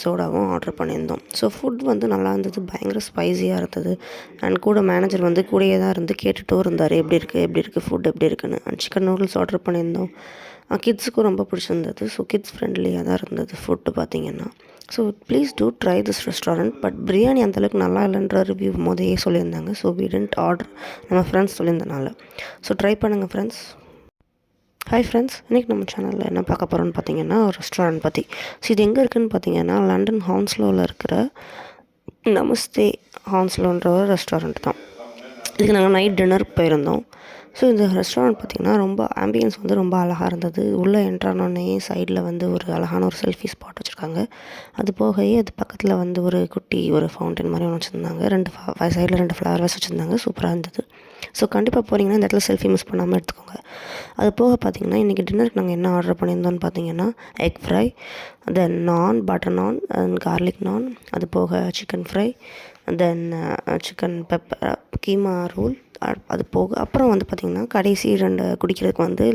சோடாவும் order பண்ணியிருந்தோம். So food வந்து நல்லா இருந்தது, பயங்கர ஸ்பைஸியாக இருந்தது. அண்ட் கூட மேனேஜர் வந்து கூடயே தான் இருந்து கேட்டுட்டும் இருந்தார், எப்படி இருக்குது ஃபுட் எப்படி இருக்குன்னு. அண்ட் சிக்கன் நூடுல்ஸ் ஆர்டர் பண்ணியிருந்தோம். கிட்ஸுக்கும் ரொம்ப பிடிச்சிருந்தது. ஸோ கிட்ஸ் ஃப்ரெண்ட்லியாக தான் இருந்தது ஃபுட்டு பார்த்திங்கன்னா. So please do try this restaurant. But biryani அந்தளவுக்கு நல்லா இல்லைன்ற ரிவ்யூ முதலே சொல்லியிருந்தாங்க. ஸோ வி டிடன்ட் ஆர்டர், நம்ம ஃப்ரெண்ட்ஸ் சொல்லியிருந்தனால. ஸோ ட்ரை பண்ணுங்கள் ஃப்ரெண்ட்ஸ். ஹாய் ஃப்ரெண்ட்ஸ், இன்றைக்கி நம்ம சேனலில் என்ன பார்க்க போகிறோன்னு பார்த்தீங்கன்னா ஒரு ரெஸ்டாரண்ட் பற்றி. ஸோ இது எங்கே இருக்குதுன்னு பார்த்தீங்கன்னா லண்டன் ஹான்ஸ்லோவில் இருக்கிற நமஸ்தே ஹான்ஸ்லோன்ற ஒரு ரெஸ்டாரண்ட் தான். இதுக்கு நாங்கள் நைட் டின்னருக்கு போயிருந்தோம். ஸோ இந்த ரெஸ்டாரண்ட் பார்த்திங்கன்னா ரொம்ப ஆம்பியன்ஸ் வந்து ரொம்ப அழகாக இருந்தது. உள்ளே என்ட்ரானோடனே சைடில் வந்து ஒரு அழகான ஒரு செல்ஃபி ஸ்பாட் வச்சுருக்காங்க. அது போகவே அது பக்கத்தில் வந்து ஒரு குட்டி ஒரு ஃபவுண்டன் மாதிரி ஒன்று வச்சுருந்தாங்க. சைடில் 2 ஃப்ளவர் வாஸ் வச்சுருந்தாங்க. சூப்பராக இருந்தது. ஸோ கண்டிப்பாக போகிறீங்கன்னா இந்த இடத்துல செல்ஃபி மிஸ் பண்ணாமல் எடுத்துக்கோங்க. அது போக பார்த்திங்கன்னா இன்றைக்கி டின்னருக்கு நாங்கள் என்ன ஆர்டர் பண்ணியிருந்தோன்னு பார்த்தீங்கன்னா எக் ஃப்ரை, தென் நான், பட்டர் நான் அண்ட் கார்லிக் நான், அது போக chicken fry, then chicken pepper keema roll, அது போக அப்புறம் வந்து பார்த்திங்கன்னா கடைசி 2 குடிக்கிறதுக்கு வந்து